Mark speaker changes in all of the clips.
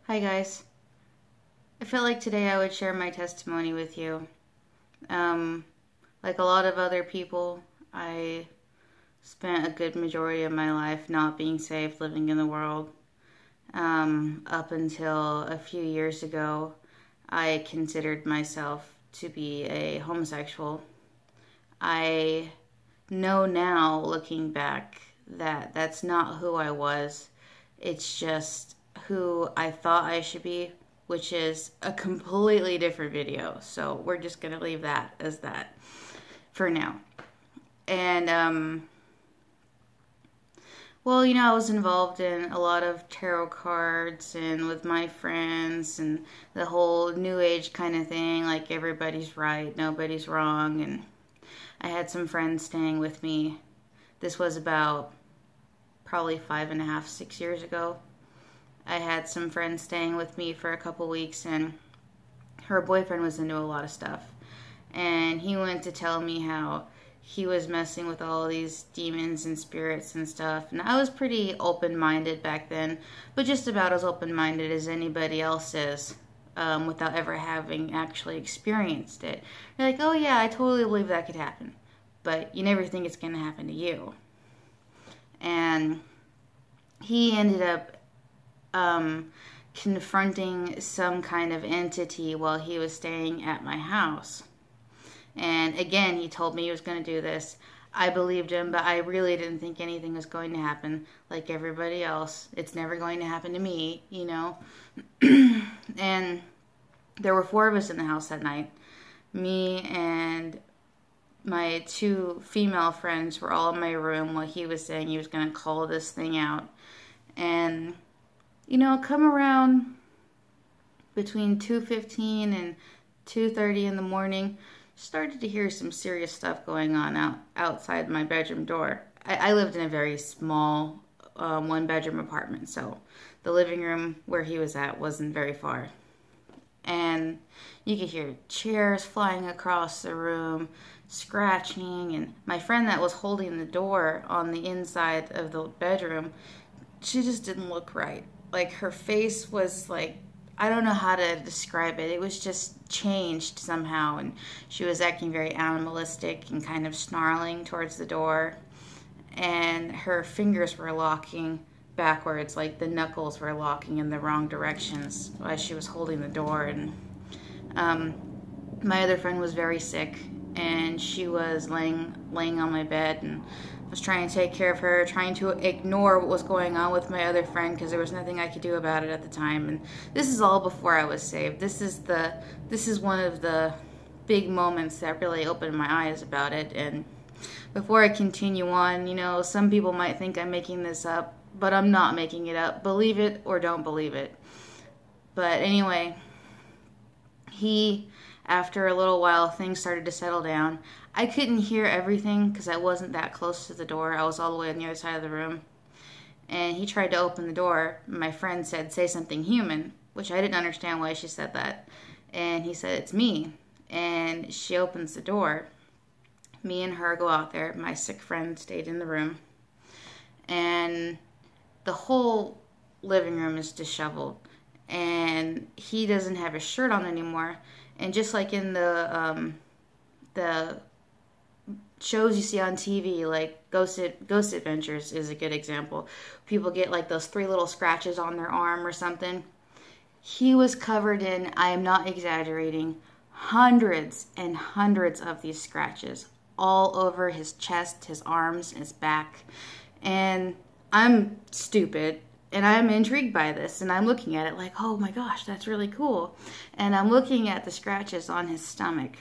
Speaker 1: Hi guys. I felt like today I would share my testimony with you. Um, like a lot of other people, I spent a good majority of my life not being saved, living in the world. Up until a few years ago, I considered myself to be a homosexual. I know now, looking back, that that's not who I was. It's just who I thought I should be, which is a completely different video. So we're just going to leave that as that for now. And, well, I was involved in a lot of tarot cards and with my friends and the whole new age kind of thing, like everybody's right, nobody's wrong. And I had some friends staying with me. This was about probably 5.5, 6 years ago. I had some friends staying with me for a couple weeks, and her boyfriend was into a lot of stuff. And he went to tell me how he was messing with all these demons and spirits and stuff. And I was pretty open-minded back then, but just about as open-minded as anybody else is, without ever having actually experienced it. You're like, oh yeah, I totally believe that could happen. But you never think it's going to happen to you. And he ended up confronting some kind of entity while he was staying at my house. And again, he told me he was going to do this. I believed him, but I really didn't think anything was going to happen. Like everybody else, it's never going to happen to me, And there were 4 of us in the house that night. Me and my 2 female friends were all in my room while he was saying he was going to call this thing out. And come around between 2:15 and 2:30 in the morning, started to hear some serious stuff going on outside my bedroom door. I lived in a very small 1-bedroom apartment, so the living room where he was at wasn't very far. And you could hear chairs flying across the room, scratching, and my friend that was holding the door on the inside of the bedroom, she just didn't look right. Like her face was like, I don't know how to describe it. It was just changed somehow, and she was acting very animalistic and kind of snarling towards the door, and her fingers were locking backwards, like the knuckles were locking in the wrong directions as she was holding the door. And my other friend was very sick, and she was laying on my bed, and I was trying to take care of her, trying to ignore what was going on with my other friend because there was nothing I could do about it at the time. And this is all before I was saved. This is one of the big moments that really opened my eyes about it. And before I continue on, some people might think I'm making this up, but I'm not making it up. Believe it or don't believe it. But anyway, after a little while, things started to settle down. I couldn't hear everything because I wasn't that close to the door. I was all the way on the other side of the room. And he tried to open the door. My friend said, say something human, which I didn't understand why she said that. And he said, it's me. And she opens the door. Me and her go out there. My sick friend stayed in the room. And the whole living room is disheveled. And he doesn't have his shirt on anymore. And just like in the shows you see on TV, like Ghost Adventures is a good example. People get like those 3 little scratches on their arm or something. He was covered in, I am not exaggerating, hundreds and hundreds of these scratches all over his chest, his arms, his back. And I'm stupid, and I'm intrigued by this, and I'm looking at it like, oh my gosh, that's really cool. And I'm looking at the scratches on his stomach.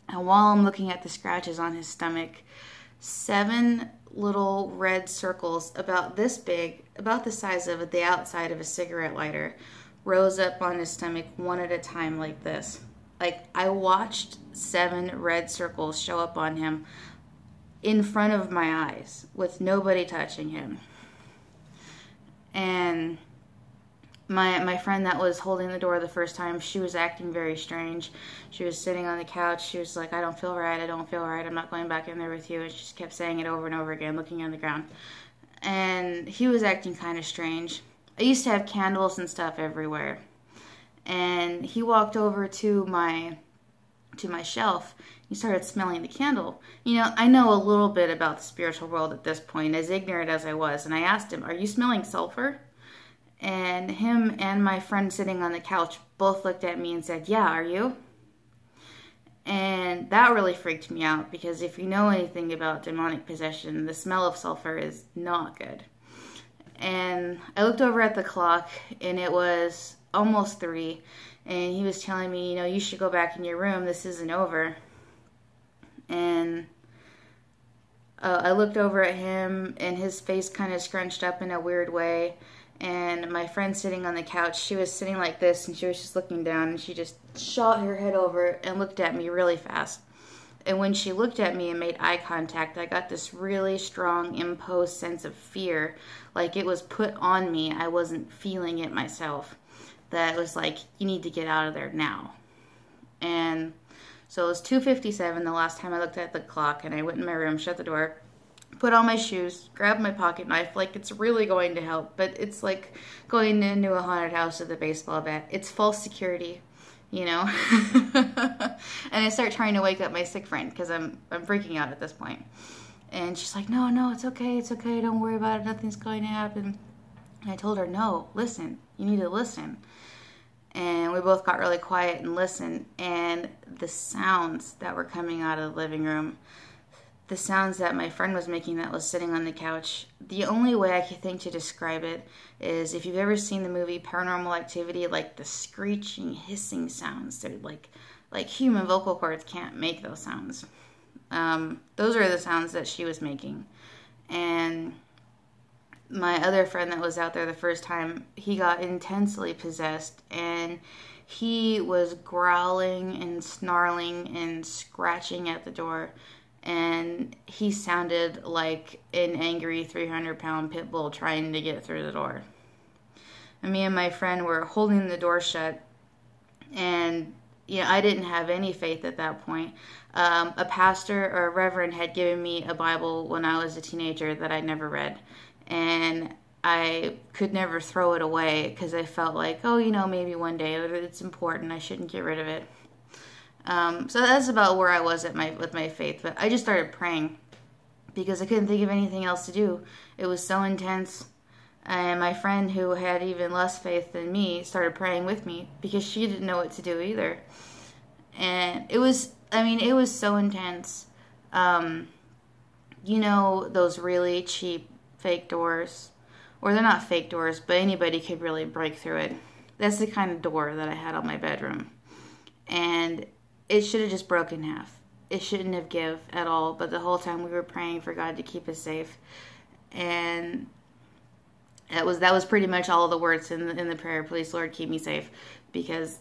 Speaker 1: And while I'm looking at the scratches on his stomach, 7 little red circles about this big, about the size of the outside of a cigarette lighter, rose up on his stomach one at a time like this. Like, I watched 7 red circles show up on him in front of my eyes with nobody touching him. And my friend that was holding the door the first time, she was acting very strange. She was sitting on the couch. She was like, I don't feel right. I don't feel right. I'm not going back in there with you. And she just kept saying it over and over again, looking on the ground. And he was acting kind of strange. I used to have candles and stuff everywhere. And he walked over to my shelf. He started smelling the candle. You know, I know a little bit about the spiritual world at this point, as ignorant as I was. And I asked him, "Are you smelling sulfur?" And him and my friend sitting on the couch both looked at me and said, "Yeah, are you?" And that really freaked me out, because if you know anything about demonic possession, the smell of sulfur is not good. And I looked over at the clock, and it was almost 3, and he was telling me, you know, you should go back in your room, this isn't over. And I looked over at him, and his face kind of scrunched up in a weird way. And my friend sitting on the couch, she was sitting like this, and she was just looking down, and she just shot her head over and looked at me really fast. And when she looked at me and made eye contact, I got this really strong imposed sense of fear, like it was put on me. I wasn't feeling it myself. That was like, you need to get out of there now. And so it was 2:57 the last time I looked at the clock, and I went in my room, shut the door, put on my shoes, grabbed my pocket knife, like it's really going to help, but it's like going into a haunted house with a baseball bat. It's false security, you know? And I start trying to wake up my sick friend, because I'm freaking out at this point. And she's like, no, it's okay, don't worry about it, nothing's going to happen. And I told her, no, listen, you need to listen. And we both got really quiet and listened, and the sounds that were coming out of the living room, the sounds that my friend was making that was sitting on the couch, the only way I could think to describe it is, if you've ever seen the movie Paranormal Activity, like the screeching, hissing sounds. They're like human vocal cords can't make those sounds. Those are the sounds that she was making. And my other friend that was out there the first time, he got intensely possessed, and he was growling and snarling and scratching at the door. And he sounded like an angry 300-pound pit bull trying to get through the door. And me and my friend were holding the door shut, and I didn't have any faith at that point. A pastor or a reverend had given me a Bible when I was a teenager that I never read, and I could never throw it away, because I felt like, maybe one day it's important, I shouldn't get rid of it. So that's about where I was with my faith. But I just started praying, because I couldn't think of anything else to do. It was so intense. And my friend, who had even less faith than me, started praying with me, because she didn't know what to do either. And it was so intense. Those really cheap fake doors, or they're not fake doors, but anybody could really break through it. That's the kind of door that I had on my bedroom. And it should have just broken in half. It shouldn't have give at all, but the whole time we were praying for God to keep us safe. And that was pretty much all of the words in the prayer, "Please, Lord, keep me safe," because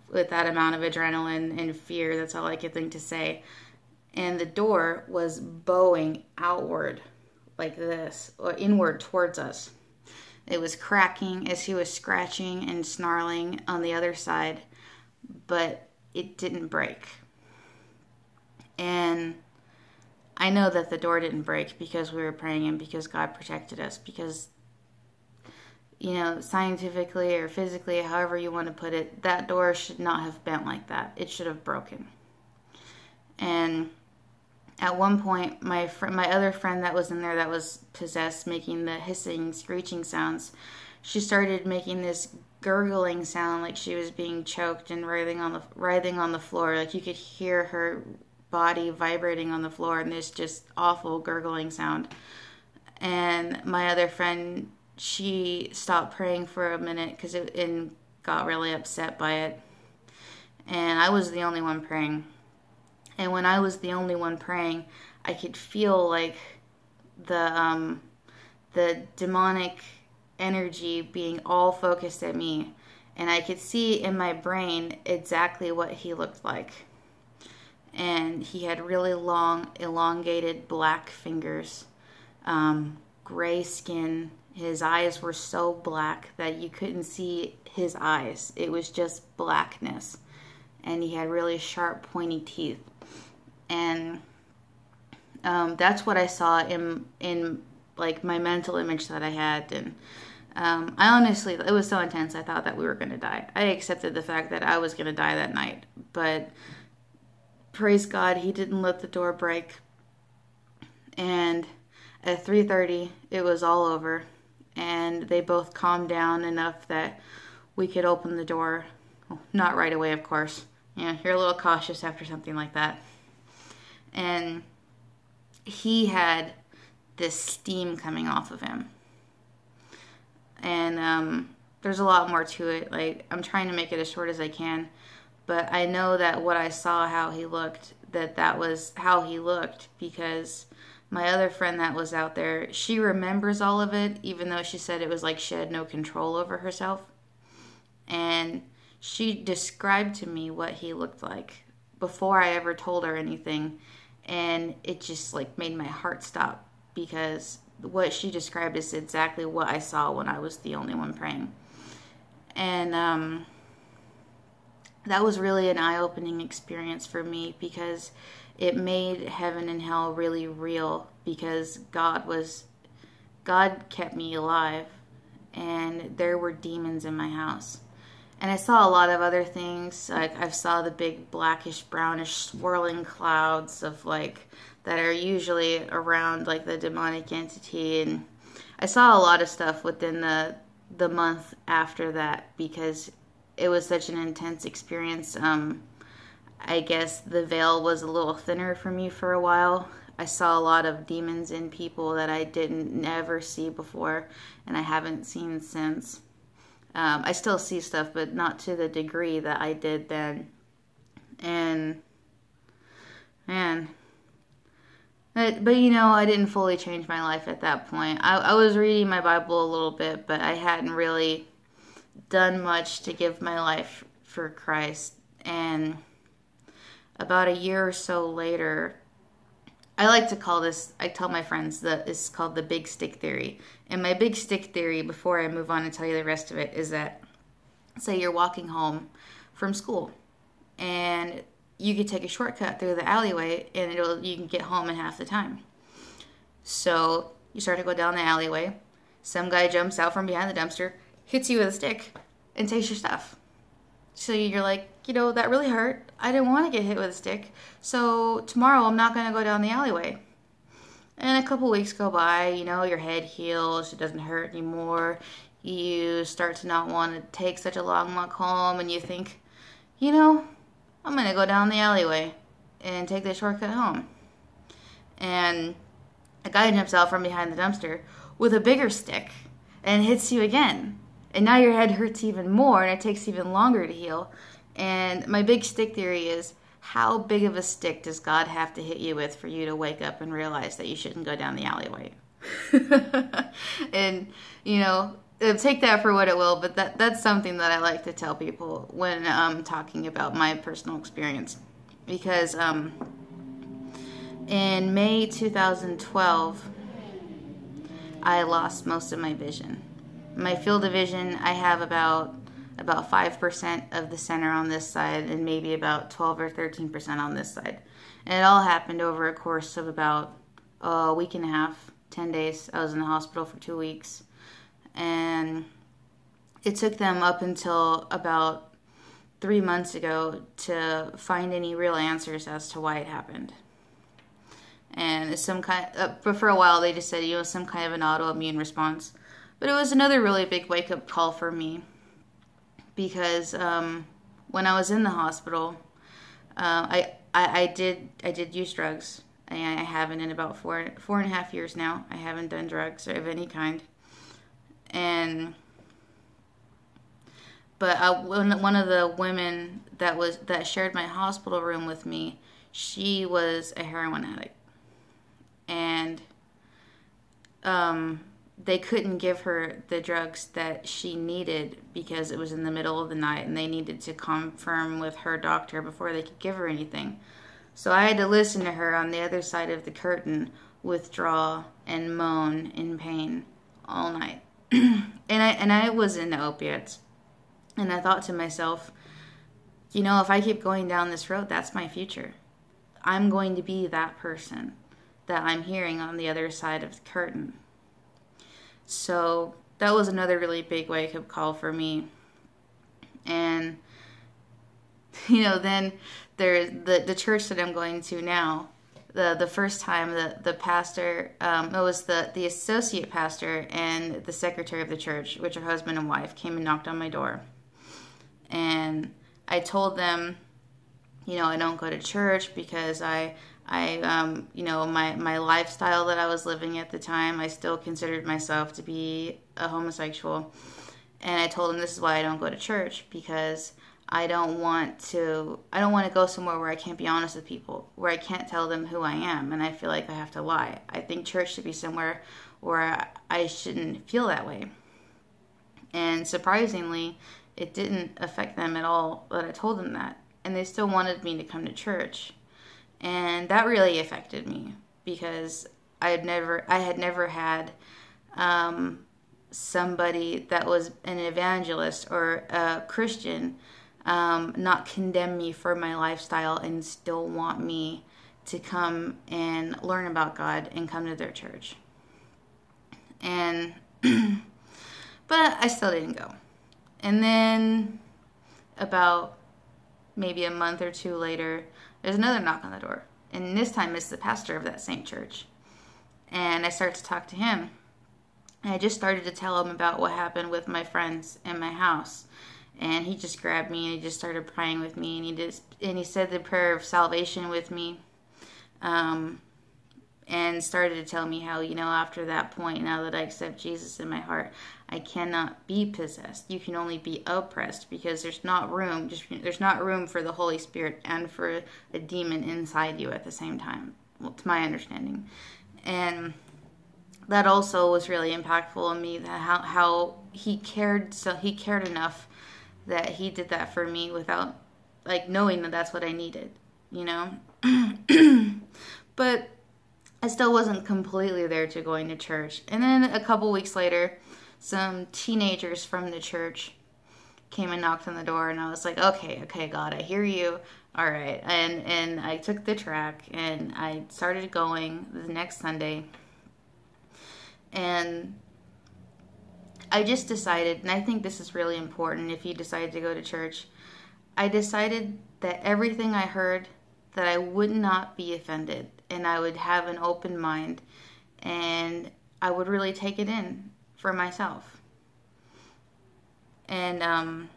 Speaker 1: with that amount of adrenaline and fear, that's all I could think to say. And the door was bowing outward like this, or inward towards us. It was cracking as he was scratching and snarling on the other side, but it didn't break. And I know that the door didn't break because we were praying and because God protected us, because scientifically or physically, however you want to put it, that door should not have bent like that. It should have broken. And at one point, my other friend that was in there that was possessed, making the hissing, screeching sounds, she started making this gurgling sound, like she was being choked and writhing on the floor. Like you could hear her body vibrating on the floor, and this just awful gurgling sound. And my other friend, she stopped praying for a minute and got really upset by it. And I was the only one praying. And when I was the only one praying, I could feel like the demonic energy being all focused at me. And I could see in my brain exactly what he looked like. And he had really long, elongated black fingers, gray skin. His eyes were so black that you couldn't see his eyes. It was just blackness. And he had really sharp, pointy teeth. And that's what I saw in like my mental image that I had. And I honestly, it was so intense, I thought that we were going to die. I accepted the fact that I was going to die that night. But praise God, he didn't let the door break. And at 3:30, it was all over. And they both calmed down enough that we could open the door. Well, not right away, of course. You're a little cautious after something like that. And he had this steam coming off of him. And there's a lot more to it. Like, I'm trying to make it as short as I can. But I know that what I saw, how he looked, that was how he looked, because my other friend that was out there, she remembers all of it, even though she said it was like she had no control over herself. And she described to me what he looked like before I ever told her anything. And it just like made my heart stop, because what she described is exactly what I saw when I was the only one praying. And that was really an eye-opening experience for me, because it made heaven and hell really real, because God kept me alive, and there were demons in my house. And I saw a lot of other things. Like, I saw the big blackish, brownish, swirling clouds of like that are usually around like the demonic entity. And I saw a lot of stuff within the month after that, because it was such an intense experience. I guess the veil was a little thinner for me for a while. I saw a lot of demons in people that I didn't never see before, and I haven't seen since. I still see stuff, but not to the degree that I did then. And, man. But I didn't fully change my life at that point. I was reading my Bible a little bit, but I hadn't really done much to give my life for Christ. And about a year or so later, I like to call this, I tell my friends that it's called the big stick theory. And my big stick theory, before I move on and tell you the rest of it, is that, say you're walking home from school and you could take a shortcut through the alleyway and you can get home in half the time. So you start to go down the alleyway. Some guy jumps out from behind the dumpster, hits you with a stick, and takes your stuff. So you're like, that really hurt. I didn't want to get hit with a stick. So tomorrow I'm not going to go down the alleyway. And a couple weeks go by, your head heals. It doesn't hurt anymore. You start to not want to take such a long walk home. And you think, I'm going to go down the alleyway and take the shortcut home. And a guy jumps out from behind the dumpster with a bigger stick and hits you again. And now your head hurts even more, and it takes even longer to heal. And my big stick theory is, how big of a stick does God have to hit you with for you to wake up and realize that you shouldn't go down the alleyway? And, take that for what it will, but that's something that I like to tell people when I'm talking about my personal experience. Because in May 2012, I lost most of my vision. My field of vision, I have about 5% of the center on this side and maybe about 12 or 13% on this side. And it all happened over a course of about a week and a half, 10 days. I was in the hospital for 2 weeks. And it took them up until about 3 months ago to find any real answers as to why it happened. And it's but for a while they just said, some kind of an autoimmune response. But it was another really big wake-up call for me, because when I was in the hospital, I did use drugs. I haven't in about four and a half years now. I haven't done drugs of any kind. But one of the women that shared my hospital room with me, she was a heroin addict, and they couldn't give her the drugs that she needed because it was in the middle of the night and they needed to confirm with her doctor before they could give her anything. So I had to listen to her on the other side of the curtain withdraw and moan in pain all night. And I was into opiates. And I thought to myself, if I keep going down this road, that's my future. I'm going to be that person that I'm hearing on the other side of the curtain. So that was another really big wake-up call for me. And, then there's the church that I'm going to now. The first time the pastor, it was the associate pastor and the secretary of the church, which are husband and wife, came and knocked on my door. And I told them, I don't go to church because my lifestyle that I was living at the time, I still considered myself to be a homosexual. And I told them this is why I don't go to church, because I don't want to go somewhere where I can't be honest with people, where I can't tell them who I am, and I feel like I have to lie. I think church should be somewhere where I shouldn't feel that way. And surprisingly, it didn't affect them at all that I told them that. And they still wanted me to come to church. And that really affected me, because I had never had somebody that was an evangelist or a Christian not condemn me for my lifestyle and still want me to come and learn about God and come to their church. And but I still didn't go. And then about maybe a month or two later, there's another knock on the door. And this time it's the pastor of that same church. And I start to talk to him. And I just started to tell him about what happened with my friends in my house. And he just grabbed me and he just started praying with me. And he said the prayer of salvation with me. And started to tell me how, after that point, now that I accept Jesus in my heart, I cannot be possessed. You can only be oppressed, because there's not room for the Holy Spirit and for a demon inside you at the same time. Well, to my understanding. And that also was really impactful on me, that how he cared enough that he did that for me without knowing that that's what I needed, But I still wasn't completely there to going to church. And then a couple weeks later, some teenagers from the church came and knocked on the door, and I was like, okay, God, I hear you. All right. And I took the track, and I started going the next Sunday. And I just decided, and I think this is really important if you decide to go to church, I decided that everything I heard, that I would not be offended, and I would have an open mind, and I would really take it in for myself. And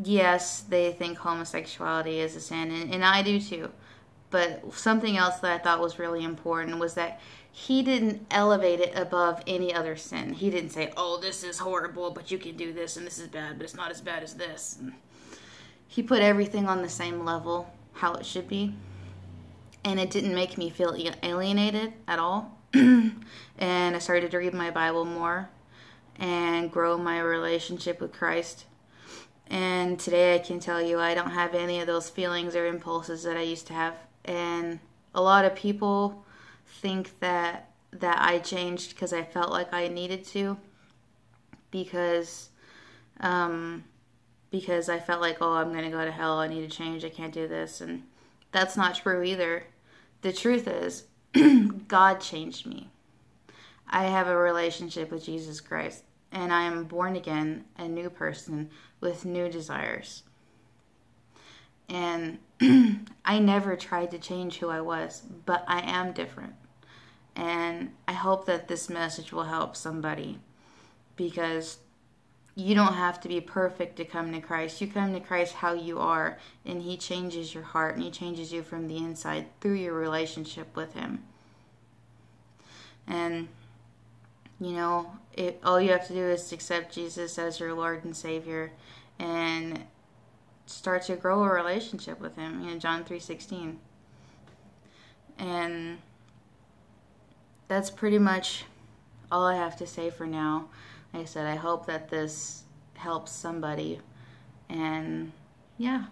Speaker 1: yes, they think homosexuality is a sin, and I do too. But something else that I thought was really important was that he didn't elevate it above any other sin. He didn't say, oh, this is horrible, but you can do this, and this is bad, but it's not as bad as this. And he put everything on the same level, how it should be. And it didn't make me feel alienated at all. And I started to read my Bible more and grow my relationship with Christ. And today I can tell you I don't have any of those feelings or impulses that I used to have. And a lot of people think that I changed because I felt like I needed to, because I felt like, oh, I'm going to go to hell, I need to change, I can't do this. And that's not true either. The truth is, God changed me. I have a relationship with Jesus Christ, and I am born again, a new person with new desires. And I never tried to change who I was, but I am different. And I hope that this message will help somebody, because you don't have to be perfect to come to Christ. You come to Christ how you are, and He changes your heart, and He changes you from the inside through your relationship with Him. And, all you have to do is accept Jesus as your Lord and Savior, and start to grow a relationship with Him. John 3:16. And that's pretty much all I have to say for now. Like I said, I hope that this helps somebody. And yeah.